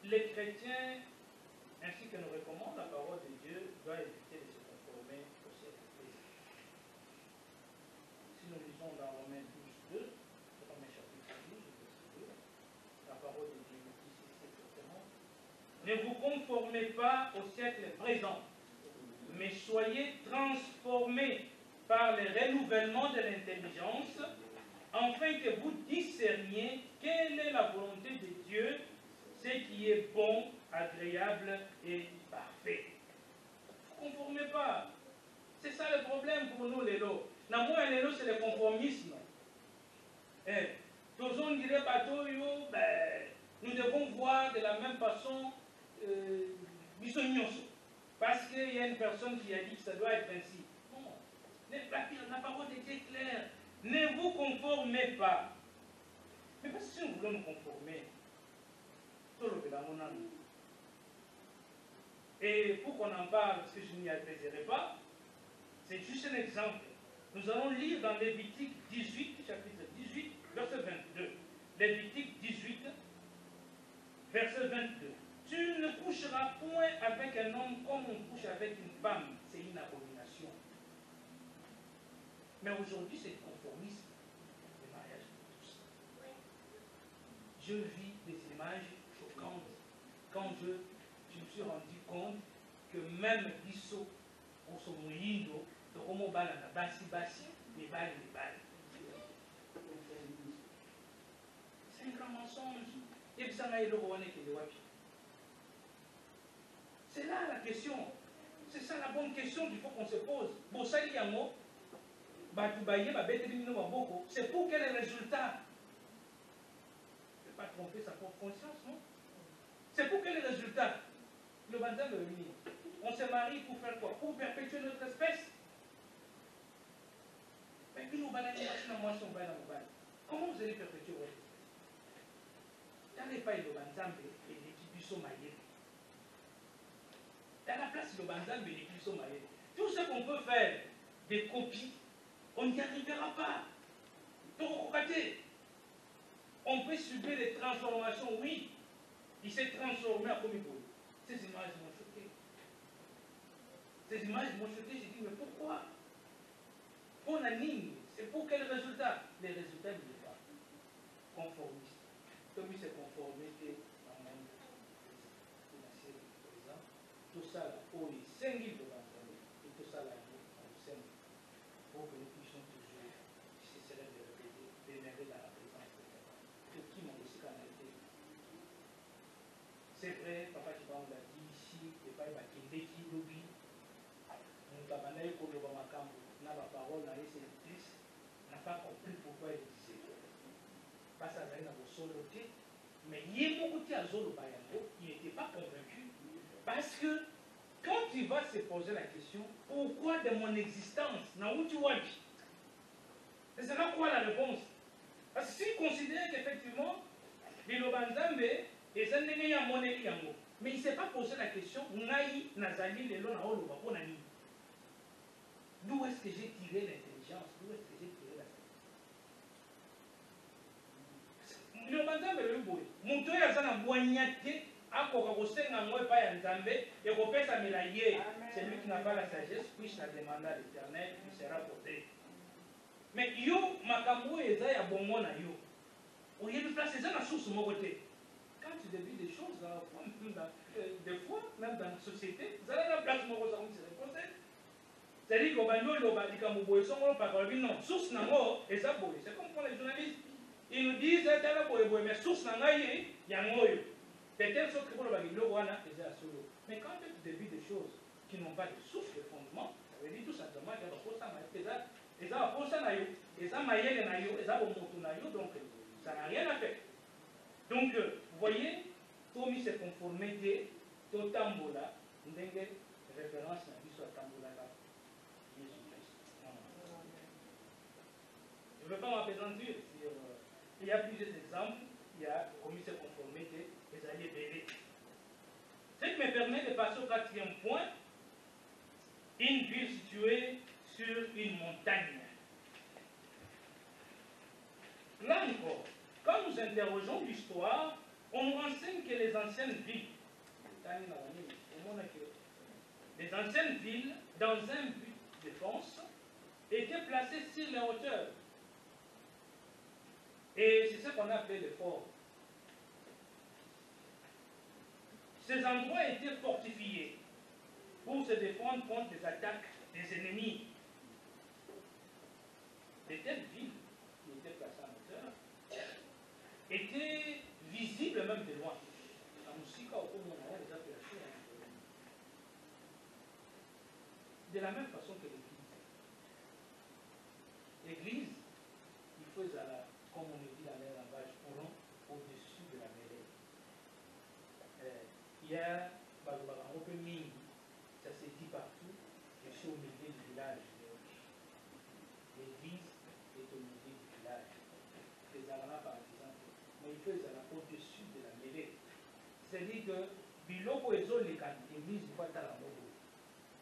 Les chrétiens, ainsi que nous recommande la parole de Dieu, doivent éviter de se conformer au siècle présent. Si nous lisons dans Romains 12, 2, Romains chapitre 12, verset 2, la parole de Dieu nous dit exactement: ne vous conformez pas au siècle présent, mais soyez transformés par le renouvellement de l'intelligence, afin que vous discerniez quelle est la volonté de Dieu, ce qui est bon, agréable et parfait. Ne vous conformez pas. C'est ça le problème pour nous, les lots. Les lots, c'est le conformisme. Tous on dirait, nous devons voir de la même façon parce qu'il y a une personne qui a dit que ça doit être ainsi. Non. La parole de Dieu est claire. Ne vous conformez pas. Mais parce que si nous voulons nous conformer, tout le monde. Et pour qu'on en parle, parce que je n'y adresserai pas, c'est juste un exemple. Nous allons lire dans Lévitique 18, chapitre 18, verset 22. Lévitique 18, verset 22. Tu ne coucheras point avec un homme comme on couche avec une femme. C'est une abomination. Mais aujourd'hui, c'est le conformisme. Le mariage de tous. Je vis des images choquantes. Quand je me suis rendu compte que même Bissot, on se mouille, de Romo Balana, Bassi, les balles. C'est un grand mensonge. C'est là la question. C'est ça la bonne question qu'il faut qu'on se pose. C'est pour quel résultat? Ne pas tromper sa propre conscience, non? C'est pour quel résultat? Le bantam de venir. On se marie pour faire quoi? Pour perpétuer notre espèce. Mais puis nous comment vous allez perpétuer votre espèce? N'allez pas le bantam et les petits sont maillés. À la place le bantam et les petits sont maillés. Tout ce qu'on peut faire, des copies, on n'y arrivera pas. Donc, on peut subir des transformations, oui. Il s'est transformé en Comibolo. Ces images m'ont choqué. J'ai dit, mais pourquoi? Pour la ligne, c'est pour quel résultat? Les résultats ne sont pas conformistes. Comme il s'est conformé dans le monde financier présent, tout ça là, pour les 5 000 de l'année, et tout ça là, on le sait, pour que nous puissions toujours, si c'est cela de répéter, démarrer dans la présence de Dieu. Que qui m'ont aussi canalisé. C'est vrai, Papa Chibang l'a dit ici, et pas il va quitter qui l'oublie. Nous avons eu pour le Bamakambo, n'a pas parole, n'a pas sélectrice, n'a pas compris pourquoi il disait. Parce qu'il n'a pas soloté, mais il y a beaucoup de Zolo Bayango, il n'était pas convaincu. Parce que quand il va se poser la question, pourquoi de mon existence, c'est là quoi la réponse? Parce que s'il considère qu'effectivement, les Lobanzambe, et ça n'est pas monnaie, mais il ne s'est pas posé la question, Naï, Nazali, les Lona, Oloba, Ponani. D'où est-ce que j'ai tiré l'intelligence? D'où est-ce que j'ai tiré la sagesse? Le banzambe le boy. Moto ya sana boignate akoka kosenga ngo epai ya Nzambe et kopesa melaye. Celui qui n'a pas la sagesse puisse la demander à l'Éternel, il sera porté. Mais yo makambo eza ya bongo na yo. Oyebi place eza na source moko te. Quand tu débutes des choses, des fois, même dans la société, vous allez dans la place moko ça comme c'est réponse. C'est-à-dire qu'on va nous le non, source nango et ça boy. C'est comme pour les journalistes. Ils nous disent mais source nangaye yangoyo. De telle sorte que pour le bagilo wana et ça solo. Mais quand tu débutes des choses qui n'ont pas de source de fondement, ça veut dire tout simplement qu'il y a des choses et ça va pour ça nayo, et ça maïe nayo, et ça va monter nayo, donc ça n'a rien à faire. Donc, vous voyez, Tommy s'est conformé au tambola, une référence à l'histoire tambola là. Je ne veux pas m'apaisantir. Il y a plusieurs exemples. Il y a commis cette conformité et ça y est bébé. Ce qui me permet de passer au quatrième point. Une ville située sur une montagne. Là encore, quand nous interrogeons l'histoire, on nous renseigne que les anciennes villes, dans un but de défense, étaient placées sur les hauteurs. Et c'est ce qu'on appelle les forts. Ces endroits étaient fortifiés pour se défendre contre les attaques des ennemis. De telles villes qui étaient placées en hauteur étaient visibles même de loin. De la même façon que l'Église. L'Église, il faut comme on dit dans les langages courants, au-dessus de la mêlée. Il y a ça se dit partout, je suis au milieu du village. L'église est au milieu du village. Les Arabes, par exemple, mais il faut au-dessus de la mêlée. C'est-à-dire que, biloko ezo l'église va à la mode.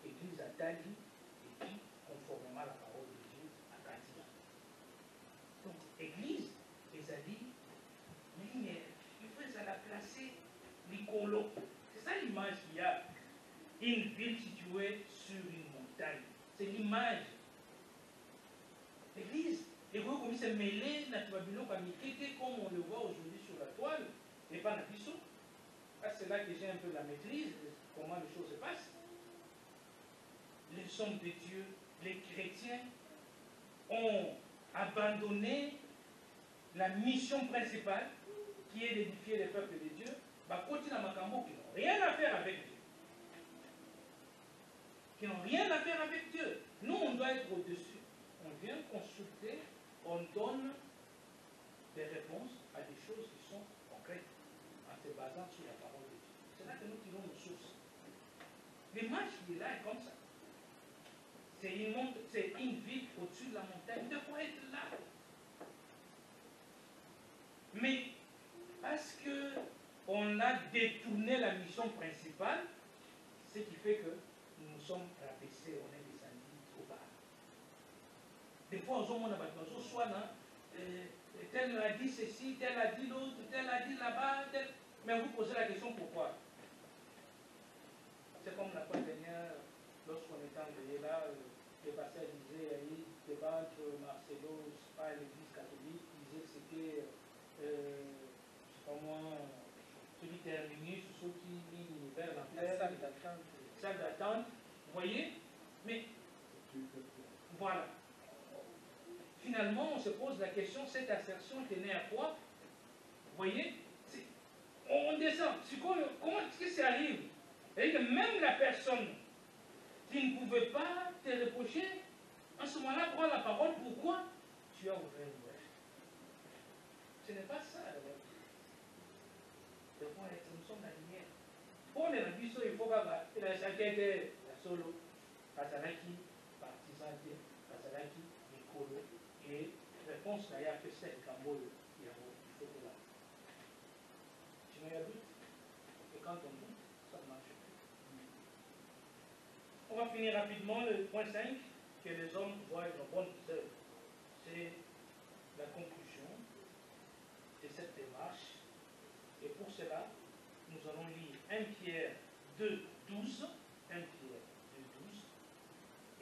L'église a tali, et puis, conformément à la parole de Dieu, à Katia. Donc, l'église, les alliés, lumière, il faut la placer, l'icolo. C'est ça l'image qu'il y a. Une ville située sur une montagne. C'est l'image. L'église, les gros comme c'est mêlé, naturellement, comme on le voit aujourd'hui sur la toile, et pas la pisson. C'est là que j'ai un peu la maîtrise de comment les choses se passent. Les hommes de Dieu, les chrétiens, ont abandonné la mission principale, qui est d'édifier les peuples de Dieu, qui n'ont rien à faire avec Dieu. Qui n'ont rien à faire avec Dieu. Nous, on doit être au-dessus. On vient consulter, on donne des réponses à des choses qui sont concrètes, en se basant sur la parole de Dieu. C'est là que nous tirons nos sources. L'image qui est là est comme ça. C'est une ville au-dessus de la montagne. De quoi être là? Mais parce qu'on a détourné la mission principale, ce qui fait que nous sommes rabaissés, on est descendus trop bas. Des fois, on a soit tel a dit ceci, tel a dit l'autre, tel a dit là-bas, tel... Mais vous posez la question pourquoi? C'est comme la fois dernière, lorsqu'on était envoyé là, le pasteur disait, il y a eu débat entre Marcelo, pas l'église catholique, il disait que c'était, je ne sais pas moi, celui qui est réuni sur ceux qui lignent vers la salle d'attente. Vous voyez? Mais, voilà. Finalement, on se pose la question, cette assertion tenait à quoi? Vous voyez? On descend. Comment est-ce que ça arrive? C'est-à-dire que même la personne qui ne pouvait pas te reprocher, en ce moment-là, prend la parole. Pourquoi? Tu as ouvert une brèche. Ce n'est pas ça, la vérité. Nous sommes la lumière. Pour les ambitieux, il faut que chacun était la solo, Kasalaki, partisan, Kasalaki, Nikolo, et réponse d'ailleurs que c'est Kamboyo, il faut que là. Sinon, il y a doute. Et quand on doute, ça ne marche plus. On va finir rapidement le point 5. que les hommes voient nos bonnes œuvres. C'est la conclusion de cette démarche. Et pour cela, nous allons lire 1 Pierre 2, 12. 1 Pierre 2,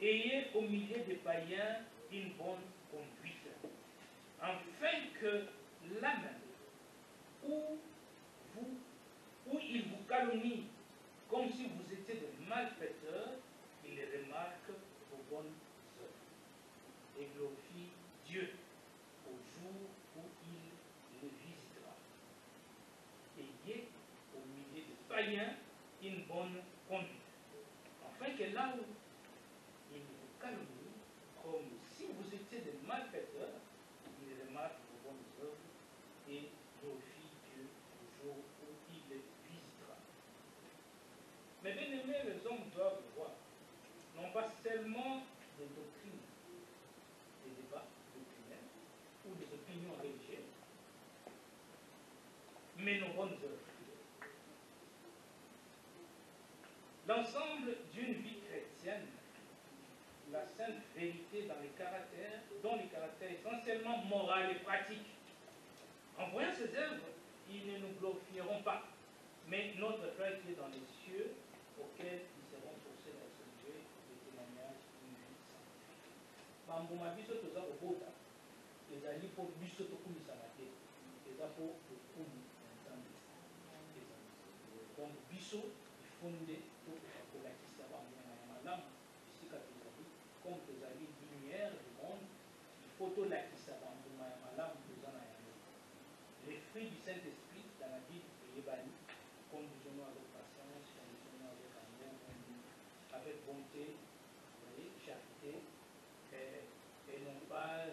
12. Ayez au milieu des païens une bonne conduite, afin que là même où ils vous calomnient, comme si vous étiez des malfaiteurs, ils remarquent vos bonnes œuvres et glorifient Dieu au jour où il les visitera. Ayez au milieu des païens une bonne conduite, afin que là où ils vous calomnient, comme si vous étiez des malfaiteurs, ils remarquent vos bonnes œuvres et glorifient Dieu au jour où il les visitera. Mais bien aimés, les hommes doivent voir, non pas seulement des doctrines, des débats doctrinaires ou des opinions religieuses, mais nos bonnes œuvres. L'ensemble d'une vie chrétienne, la sainte vérité dans les caractères, dont les caractères essentiellement moral et pratique. En voyant ces œuvres, ils ne nous glorifieront pas, mais notre Père qui est dans les cieux, auquel ils seront forcés d'attribuer des témoignages d'une vie sainte. Bambuma biso toza kobota ezali mpo biso tokumisana te eza mpo lokumu ya nzambe donc biso ifunde tokoka kolakisa bambuma ya malamu bisika tozali comme tozali lumière du monde ifo tolakisa bambuma ya malamu toza na yango. Les fruits du Saint-Esprit dans la Bible eyebani conduisons-nous avec patience, conduisons-nous avec amour, avec bonté, charité, et non pas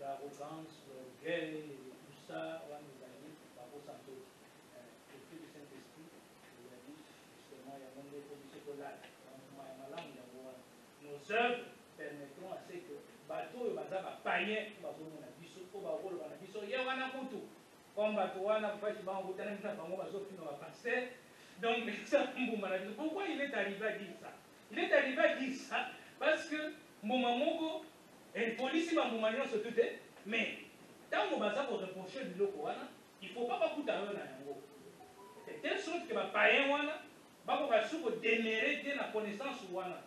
l'arrogance, l'orgueil, tout ça, on nous a dit, par vos santos. Le fruit du Saint-Esprit, il a dit, justement, il y a un monde de ce là. Nos œuvres permettront à ce que bateau et bazaba païen, bazomona biso, ko bakolo bana biso, ye wana kutu. Comme bateau wana fashi ba ngutana mina bango bazofino ba pasteur. Donc ça mbuma na biso. Pourquoi il est arrivé à dire ça? Il est arrivé à dire ça parce que mbuma moko et police ba mbuma nyonso tout est, mais tant que baza ko reprocher biloko wana, il faut pas bakuta yo na yango. De telle sorte que ba païen wana bako basu ko démériter na connaissance wana.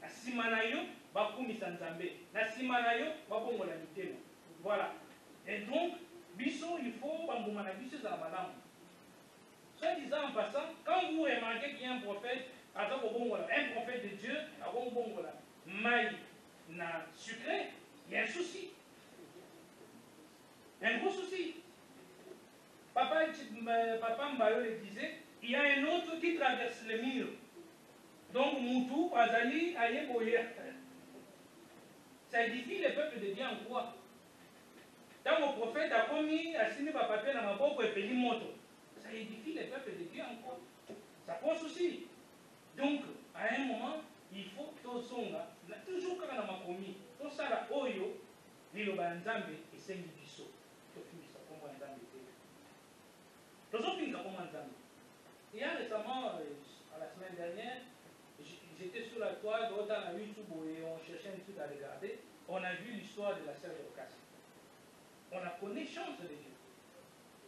Na sima na yo bakumisa nzambe, na sima na yo babongola mitema. Voilà. Et donc biso il faut bambuma na biso za malamu. Soit disant en passant, quand vous remarquez qu'il y a un prophète, un prophète de Dieu, maï na sucré, il y a un souci. Un gros souci. Papa Mbayo le disait, il y a un autre qui traverse le mur. Donc Moutou, Azali, Ayeboyer. Ça édifie le peuple de Dieu en quoi? Tant le prophète a commis, a signé par papier dans ma boque et payé moto. Ça édifie le peuple de Dieu en quoi? Ça pose souci. Donc, à un moment, il faut que Songa, toujours quand on a commis, tout ça là, Oyo, Lilo Banzambe et Sengi Bisso. Tout finit ça comme Banzambe. Tout finit ça comme Banzambe. Il y a récemment, à la semaine dernière, j'étais sur la toile, d'autres à YouTube et on cherchait un truc à regarder. On a vu l'histoire de la sœur de Ocasio. On a connaissance de Dieu.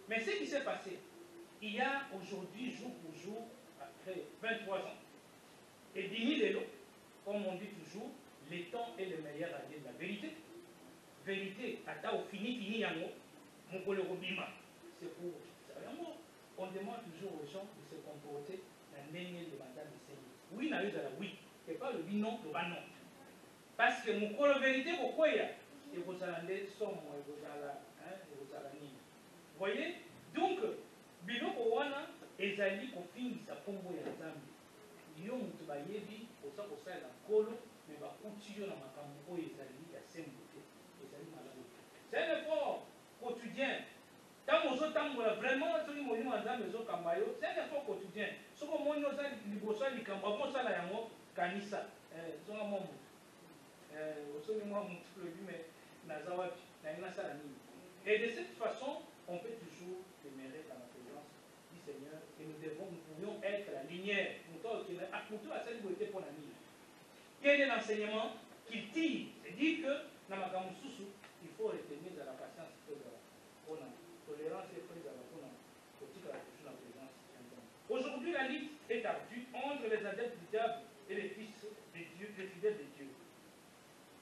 Mais ce qui s'est passé, il y a aujourd'hui, jour pour jour, après 23 ans, et 10 000 élos, comme on dit toujours, le temps est le meilleur allié de la vérité. Vérité, ata au fini yango, mon collègue Bima. C'est pour ça. On demande toujours aux gens de se comporter dans l'année de mandat de Seigneur. Oui, n'a eu oui. Et pas le oui non, le bas non. Parce que mon collègue vérité, pourquoi il y a? Et vous allez somme, et vous allez vous voyez? Donc, biloko wana ezali kofingisa kombo ya Nzambe. Yo mutu bayebi osa kosala nkolo me bakuti yo na makambo oyo ezali ya sembo te, ezali malamu. C'est un effort quotidien. Tant ozotambola vraiment soki molimo ya Nzambe ezokamba yo, c'est un effort quotidien. Soko omoni oza liboso ya likambo akosala yango kanisa zonga mwa mutu osoki mwa mutu lobi me naza wapi nangi nasala nini. Et de cette façon on peut toujours demeurer dans la présence du Seigneur et nous pourrions être la lumière. quel est l'enseignement qu'il tire? C'est-à-dire que, dans ma gamususu, il faut retenir de la patience que on a. Tolérance et prise à la présence. Aujourd'hui, la lutte est ardue entre les adeptes du diable et les fils de Dieu, les fidèles de Dieu.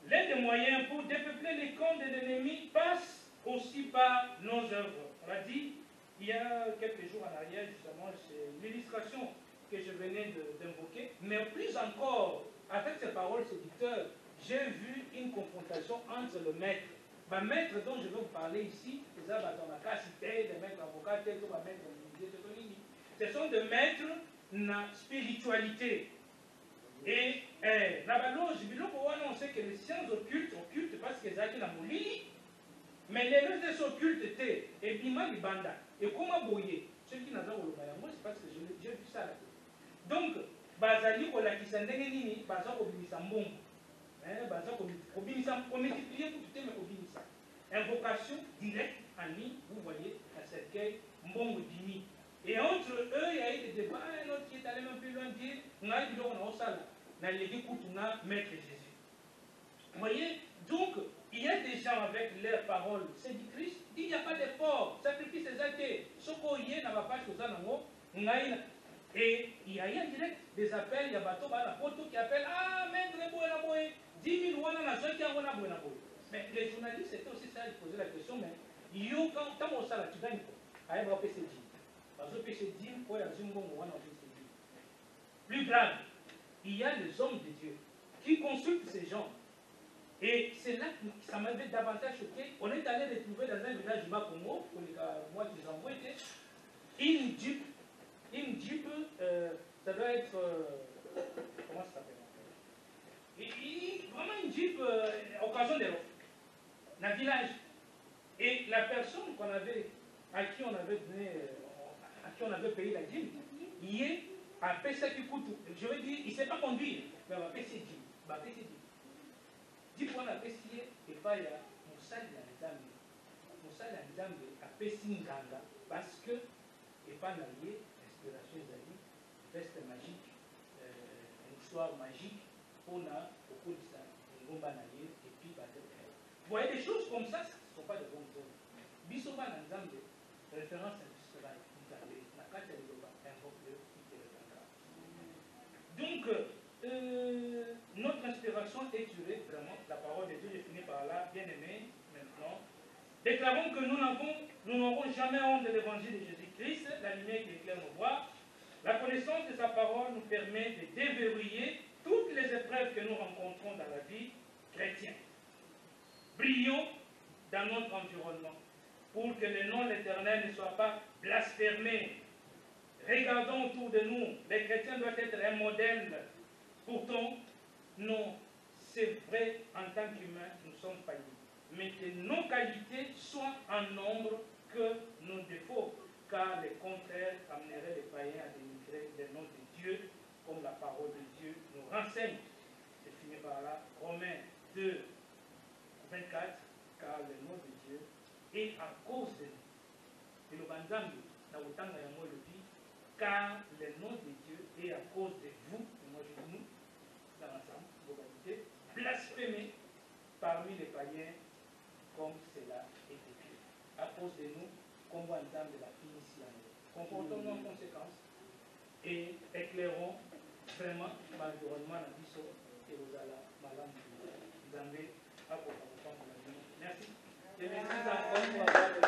L'un des moyens pour dépeupler les camps de l'ennemi passe aussi par nos œuvres. On l'a dit il y a quelques jours en arrière, justement, c'est l'illustration que je venais d'invoquer, mais plus encore, avec ces paroles séducteurs, j'ai vu une confrontation entre le maître. Le maître dont je veux vous parler ici, c'est ça, dans la cité, des maîtres avocats, ce sont des maîtres dans la spiritualité. Et là-bas, on sait que les sciences occultes parce qu'ils ont la molili, mais les deux occultes étaient, et bima libanda, et comment bouiller, ceux qui n'ont pas le c'est parce que j'ai vu ça là. Donc, bazali ko la kisandenge nini, baza ko bimisa mbongo. Baza ko bimisa, ko multiplier pour tout mais obinisa. Invocation directe en ligne, vous voyez, à cette quai, mbongo dimi. Et entre eux, il y a eu des débats, un autre qui est allé même plus loin dire, on a dit qu'on a ça, dans les Kutuna, Maître Jésus. Vous voyez, donc, il y a des gens avec leurs paroles séductrices, il n'y a pas d'effort, sacrifice des athées, Sokoye n'a pas chose à et il y a en direct des appels, il y a bateau, la photo qui appelle, ah, Maître Boé, 10 000 wana na soki yango na boé. Mais les journalistes, c'était aussi ça, ils posaient la question, mais yo, quand on s'en tu gagnes quoi? Aïe, va PC 10. Plus grave, il y a les hommes de Dieu qui consultent ces gens. Et c'est là que ça m'avait davantage choqué. On est allé retrouver dans un village du Makongo, pour les mois qui ont envoyé, une Jeep, ça doit être, comment ça s'appelle? Vraiment une Jeep, occasion d'Europe, dans le village. Et la personne à qui on avait donné, à qui on avait payé la Jeep, il est à PC qui coûte, je veux dire, il ne sait pas conduire, mais on va PC Jeep. 10 points à PC et pas il y a Moussali à Nzambe à PC Nganga parce que et pas l'allié, inspiration d'Ali, veste magique, mouchoir magique, on a au cours de ça, une bombe et puis vous voyez des choses comme ça, ce ne sont pas de bonnes choses. Bissoba Nzambe, référence à cela, la carte de l'Oba, invoque le donc, notre inspiration est tirée, vraiment, la parole de Dieu est finie par là, bien aimé, maintenant. Déclarons que nous n'aurons jamais honte de l'évangile de Jésus-Christ, la lumière qui éclaire nos voies. La connaissance de sa parole nous permet de déverrouiller toutes les épreuves que nous rencontrons dans la vie chrétienne. Brillons dans notre environnement pour que le nom de l'Éternel ne soit pas blasphémé. Regardons autour de nous, les chrétiens doivent être un modèle. Pourtant, non, c'est vrai, en tant qu'humains, nous sommes faillis. Mais que nos qualités soient en nombre que nos défauts, car le contraire amènerait les païens à dénigrer le nom de Dieu, comme la parole de Dieu nous renseigne. C'est fini par là, Romains 2, 24, car le nom de Dieu est à cause de nous. Et le Banzambi, dans le temps de la car le nom de Dieu est à cause de vous, et moi je dis nous, dans l'ensemble, globalité, blasphémé parmi les païens, comme cela est écrit. À cause de nous, comme on entend de la finition. Comportons-nous en conséquence et éclairons vraiment l'environnement dans Bisso et aux ala malam Zambé à Merci. Et merci encore pour avoir